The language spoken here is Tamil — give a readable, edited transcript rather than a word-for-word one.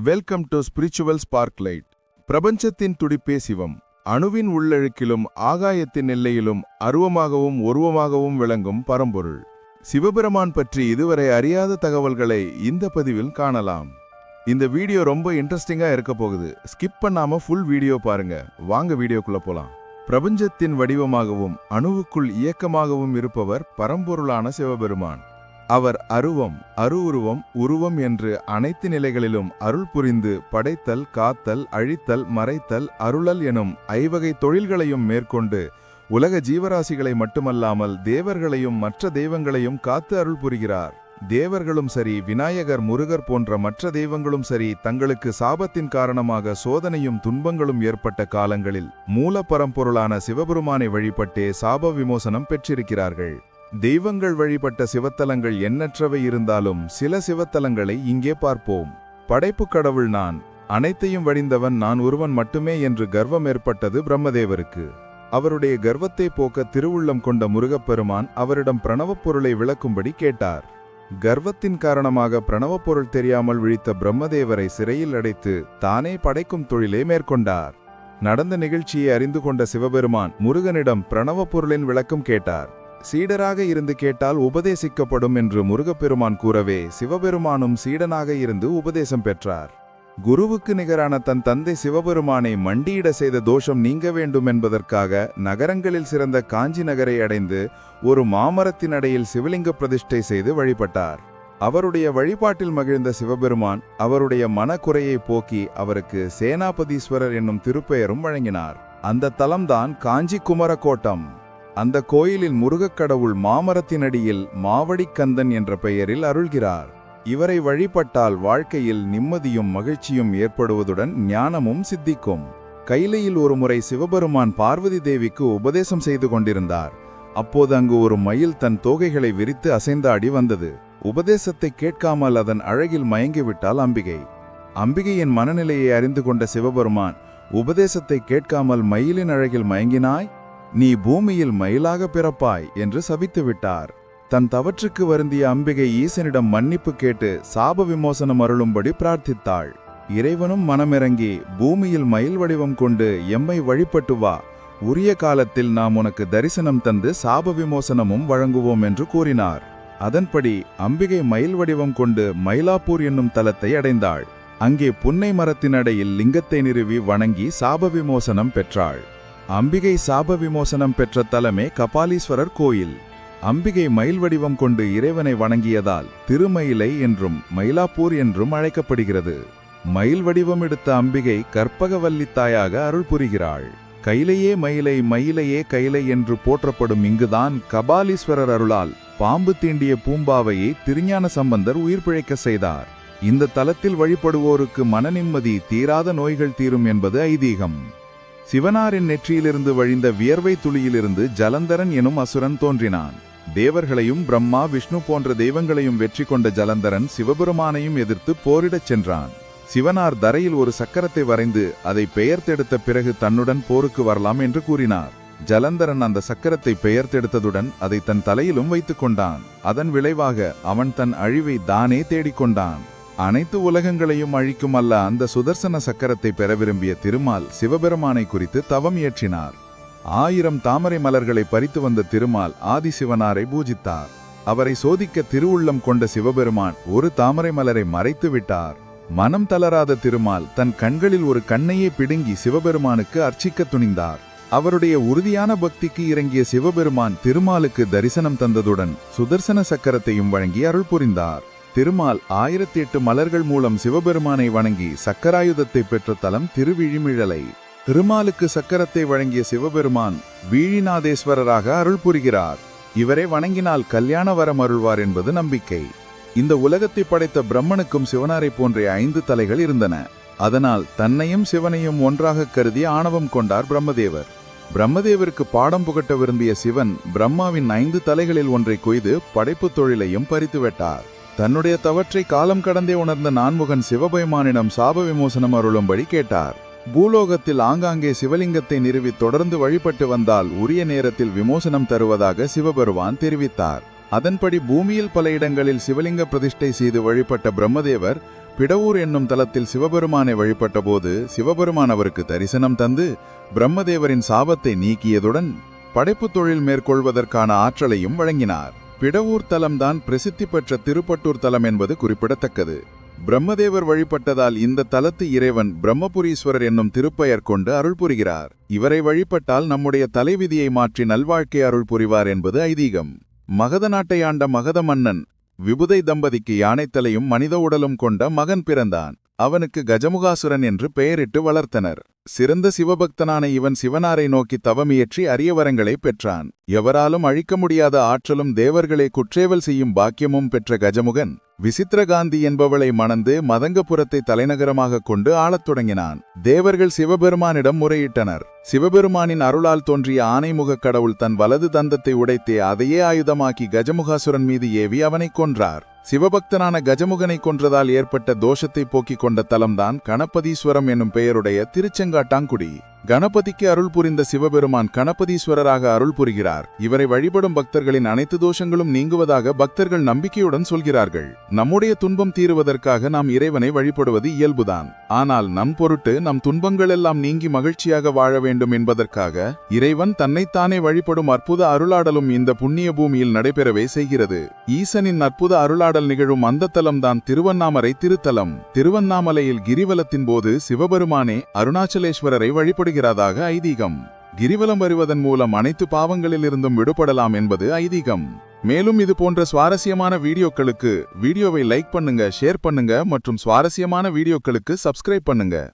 Welcome to spiritual Sparklight. பிரபஞ்சத்தின் துடிப்பே சிவம். அணுவின் உள்ளழுக்கிலும் ஆகாயத்தின் எல்லையிலும் அருவமாகவும் உருவமாகவும் விளங்கும் பரம்பொருள் சிவபெருமான் பற்றி இதுவரை அறியாத தகவல்களை இந்த பதிவில் காணலாம். இந்த வீடியோ ரொம்ப இன்ட்ரெஸ்டிங்கா இருக்க போகுது. ஸ்கிப் பண்ணாம ஃபுல் வீடியோ பாருங்க. வாங்க வீடியோக்குள்ள போலாம். பிரபஞ்சத்தின் வடிவமாகவும் அணுவுக்குள் இயக்கமாகவும் இருப்பவர் பரம்பொருளான சிவபெருமான். அவர் அருவம், அருவுருவம், உருவம் என்று அனைத்து நிலைகளிலும் அருள் புரிந்து படைத்தல், காத்தல், அழித்தல், மறைத்தல், அருளல் எனும் ஐவகை தொழில்களையும் மேற்கொண்டு உலக ஜீவராசிகளை மட்டுமல்லாமல் தேவர்களையும் மற்ற தெய்வங்களையும் காத்து அருள் புரிகிறார். தேவர்களும் சரி, விநாயகர், முருகர் போன்ற மற்ற தெய்வங்களும் சரி, தங்களுக்கு சாபத்தின் காரணமாக சோதனையும் துன்பங்களும் ஏற்பட்ட காலங்களில் மூல பரம்பொருளான சிவபெருமானை வழிபட்டே சாப விமோசனம் பெற்றிருக்கிறார்கள். தெய்வங்கள் வழிபட்ட சிவத்தலங்கள் எண்ணற்றவை இருந்தாலும் சில சிவத்தலங்களை இங்கே பார்ப்போம். படைப்பு கடவுள் நான், அனைத்தையும் வடிந்தவன் நான் ஒருவன் மட்டுமே என்று கர்வம் ஏற்பட்டது பிரம்மதேவருக்கு. அவருடைய கர்வத்தை போக்க திருவுள்ளம் கொண்ட முருகப்பெருமான் அவரிடம் பிரணவப் பொருளை விளக்கும்படி கேட்டார். கர்வத்தின் காரணமாக பிரணவப் பொருள் தெரியாமல் விழித்த பிரம்மதேவரை சிறையில் அடைத்து தானே படைக்கும் தொழிலை மேற்கொண்டார். நடந்த நிகழ்ச்சியை அறிந்து கொண்ட சிவபெருமான் முருகனிடம் பிரணவப் பொருளின் விளக்கம் கேட்டார். சீடராக இருந்து கேட்டால் உபதேசிக்கப்படும் என்று முருகப்பெருமான் கூறவே சிவபெருமானும் சீடனாக இருந்து உபதேசம் பெற்றார். குருவுக்கு நிகரான தன் தந்தை சிவபெருமானை மண்டியிட செய்த தோஷம் நீங்க வேண்டும் என்பதற்காக நகரங்களில் சிறந்த காஞ்சி நகரை அடைந்து ஒரு மாமரத்தின் அடையில் சிவலிங்க பிரதிஷ்டை செய்து வழிபட்டார். அவருடைய வழிபாட்டில் மகிழ்ந்த சிவபெருமான் அவருடைய மனக்குறையை போக்கி அவருக்கு சேனாபதீஸ்வரர் என்னும் திருப்பெயரும் வழங்கினார். அந்த தலம்தான் காஞ்சி குமரக்கோட்டம். அந்த கோயிலில் முருகக்கடவுள் மாமரத்தினடியில் மாவடிக்கந்தன் என்ற பெயரில் அருள்கிறார். இவரை வழிபட்டால் வாழ்க்கையில் நிம்மதியும் மகிழ்ச்சியும் ஏற்படுவதுடன் ஞானமும் சித்திக்கும். கைலையில் ஒருமுறை சிவபெருமான் பார்வதி தேவிக்கு உபதேசம் செய்து கொண்டிருந்தார். அப்போது அங்கு ஒரு மயில் தன் தோகைகளை விரித்து அசைந்தாடி வந்தது. உபதேசத்தை கேட்காமல் அதன் அழகில் மயங்கிவிட்டாள் அம்பிகையின் மனநிலையை அறிந்து கொண்ட சிவபெருமான், உபதேசத்தை கேட்காமல் மயிலின் அழகில் மயங்கினாய், நீ பூமியில் மயிலாக பிறப்பாய் என்று சபித்து விட்டார். தன் தவற்றுக்கு வருந்திய அம்பிகை ஈசனிடம் மன்னிப்பு கேட்டு சாப விமோசனம் அருளும்படி பிரார்த்தித்தாள். இறைவனும் மனமிறங்கி, பூமியில் மயில் வடிவம் கொண்டு எம்மை வழிபட்டு வா, உரிய காலத்தில் நாம் உனக்கு தரிசனம் தந்து சாப விமோசனமும் வழங்குவோம் என்று கூறினார். அதன்படி அம்பிகை மயில் வடிவம் கொண்டு மயிலாப்பூர் என்னும் தலத்தை அடைந்தாள். அங்கே புன்னை மரத்தின் அடையில் லிங்கத்தை நிறுவி வணங்கி சாப விமோசனம் பெற்றாள். அம்பிகை சாப விமோசனம் பெற்ற தலமே கபாலீஸ்வரர் கோயில். அம்பிகை மயில் வடிவம் கொண்டு இறைவனை வணங்கியதால் திருமயிலை என்றும் மயிலாப்பூர் என்றும் அழைக்கப்படுகிறது. மயில் வடிவம் எடுத்த அம்பிகை கற்பகவல்லி தாயாக அருள் புரிகிறாள். கைலையே மயிலை, மயிலையே கைலை என்று போற்றப்படும் இங்குதான் கபாலீஸ்வரர் அருளால் பாம்பு தீண்டிய பூம்பாவையை திருஞான சம்பந்தர் உயிர் பிழைக்க செய்தார். இந்த தலத்தில் வழிபடுவோருக்கு மன நிம்மதி, தீராத நோய்கள் தீரும் என்பது ஐதீகம். சிவனாரின் நெற்றியிலிருந்து வழிந்த வியர்வை துளியிலிருந்து ஜலந்தரன் எனும் அசுரன் தோன்றினான். தேவர்களையும் பிரம்மா, விஷ்ணு போன்ற தெய்வங்களையும் வெற்றி கொண்ட ஜலந்தரன் சிவபெருமானையும் எதிர்த்து போரிடச் சென்றான். சிவனார் தரையில் ஒரு சக்கரத்தை வரைந்து அதை பெயர்த்தெடுத்த பிறகு தன்னுடன் போருக்கு வரலாம் என்று கூறினார். ஜலந்தரன் அந்த சக்கரத்தை பெயர்த்தெடுத்ததுடன் அதை தன் தலையிலும் வைத்துக் கொண்டான். அதன் விளைவாக அவன் தன் அழிவை தானே தேடிக்கொண்டான். அனைத்து உலகங்களையும் அழிக்கும் அல்ல அந்த சுதர்சன சக்கரத்தை பெற விரும்பிய திருமால் சிவபெருமானை குறித்து தவம் இயற்றினார். 1000 தாமரை மலர்களை பறித்து வந்த திருமால் ஆதி சிவனாரை பூஜித்தார். அவரை சோதிக்க திருவுள்ளம் கொண்ட சிவபெருமான் ஒரு தாமரை மலரை மறைத்து விட்டார். மனம் தளராத திருமால் தன் கண்களில் ஒரு கண்ணையே பிடுங்கி சிவபெருமானுக்கு அர்ச்சிக்க துணிந்தார். அவருடைய உறுதியான பக்திக்கு இறங்கிய சிவபெருமான் திருமாலுக்கு தரிசனம் தந்ததுடன் சுதர்சன சக்கரத்தையும் வழங்கி அருள் புரிந்தார். திருமால் 1008 மலர்கள் மூலம் சிவபெருமானை வணங்கி சக்கராயுதத்தை பெற்ற தலம் திருவிழிமிழலை. திருமாலுக்கு சக்கரத்தை வழங்கிய சிவபெருமான் வீழிநாதேஸ்வரராக அருள் புரிகிறார். இவரை வணங்கினால் கல்யாண வரம் அருள்வார் என்பது நம்பிக்கை. இந்த உலகத்தை படைத்த பிரம்மனுக்கும் சிவனாரை போன்ற 5 தலைகள் இருந்தன. அதனால் தன்னையும் சிவனையும் ஒன்றாக கருதி ஆணவம் கொண்டார் பிரம்மதேவர். பிரம்மதேவருக்கு பாடம் புகட்ட விரும்பிய சிவன் பிரம்மாவின் 5 தலைகளில் ஒன்றை கொய்து படைப்பு தொழிலையும் பறித்துவிட்டார். தன்னுடைய தவற்றை காலம் கடந்தே உணர்ந்த நான்முகன் சிவபெருமானிடம் சாப விமோசனம் அருளும்படி கேட்டார். பூலோகத்தில் ஆங்காங்கே சிவலிங்கத்தை நிறுவி தொடர்ந்து வழிபட்டு வந்தால் உரிய நேரத்தில் விமோசனம் தருவதாக சிவபெருமான் தெரிவித்தார். அதன்படி பூமியில் பல இடங்களில் சிவலிங்க பிரதிஷ்டை செய்து வழிபட்ட பிரம்மதேவர் பிடவூர் என்னும் தலத்தில் சிவபெருமானை வழிபட்டபோது சிவபெருமான் அவருக்கு தரிசனம் தந்து பிரம்மதேவரின் சாபத்தை நீக்கியதுடன் படைப்புத் தொழில் மேற்கொள்வதற்கான ஆற்றலையும் வழங்கினார். பிடவூர் தலம்தான் பிரசித்தி பெற்ற திருப்பட்டூர் தலம் என்பது குறிப்பிடத்தக்கது. பிரம்மதேவர் வழிபட்டதால் இந்த தலத்து இறைவன் பிரம்மபுரீஸ்வரர் என்னும் திருப்பெயர் கொண்டு அருள் புரிகிறார். இவரை வழிபட்டால் நம்முடைய தலைவிதியை மாற்றி நல்வாழ்க்கை அருள் புரிவார் என்பது ஐதீகம். மகத நாட்டை ஆண்ட மகத மன்னன் விபுதை தம்பதிக்கு யானைத்தலையும் மனித உடலும் கொண்ட மகன் பிறந்தான். அவனுக்கு கஜமுகாசுரன் என்று பெயரிட்டு வளர்த்தனர். சிறந்த சிவபக்தனான இவன் சிவனாரை நோக்கி தவமியற்றி அரிய வரங்களை பெற்றான். எவராலும் அழிக்க முடியாத ஆற்றலும் தேவர்களை குற்றேவல் செய்யும் பாக்கியமும் பெற்ற கஜமுகன் விசித்திரகாந்தி என்பவளை மணந்து மதங்கபுரத்தை தலைநகரமாக கொண்டு ஆளத் தொடங்கினான். தேவர்கள் சிவபெருமானிடம் முறையிட்டனர். சிவபெருமானின் அருளால் தோன்றிய ஆனைமுகக் கடவுள் தன் வலது தந்தத்தை உடைத்தே அதையே ஆயுதமாக்கி கஜமுகாசுரன் மீது ஏவி அவனை கொன்றார். சிவபக்தனான கஜமுகனை கொன்றதால் ஏற்பட்ட தோஷத்தை போக்கிக் கொண்ட தலம்தான் கணபதீஸ்வரம் என்னும் பெயருடைய திருச்செங்காட்டாங்குடி. கணபதிக்கு அருள் புரிந்த சிவபெருமான் கணபதீஸ்வரராக அருள் புரிகிறார். இவரை வழிபடும் பக்தர்களின் அனைத்து தோஷங்களும் நீங்குவதாக பக்தர்கள் நம்பிக்கையுடன் சொல்கிறார்கள். நம்முடைய துன்பம் தீருவதற்காக நாம் இறைவனை வழிபடுவது இயல்புதான். ஆனால் நம் பொருட்டு நம் துன்பங்களெல்லாம் நீங்கி மகிழ்ச்சியாக வாழ வேண்டும் என்பதற்காக இறைவன் தன்னைத்தானே வழிபடும் அற்புத அருளாடலும் இந்த புண்ணிய பூமியில் நடைபெறவே செய்கிறது. ஈசனின் அற்புத அருளாடல் நிகழும் அந்த தலம்தான் திருவண்ணாமலை திருத்தலம். திருவண்ணாமலையில் கிரிவலத்தின் போது சிவபெருமானே அருணாச்சலேஸ்வரரை வழிபடுகிறாராக ஐதீகம். கிரிவலம் வருவதன் மூலம் அனைத்து பாவங்களிலிருந்தும் விடுபடலாம் என்பது ஐதீகம். மேலும் இது போன்ற சுவாரஸ்யமான வீடியோக்களுக்கு வீடியோவை லைக் பண்ணுங்க, ஷேர் பண்ணுங்க மற்றும் சுவாரஸ்யமான வீடியோக்களுக்கு சப்ஸ்கிரைப் பண்ணுங்க.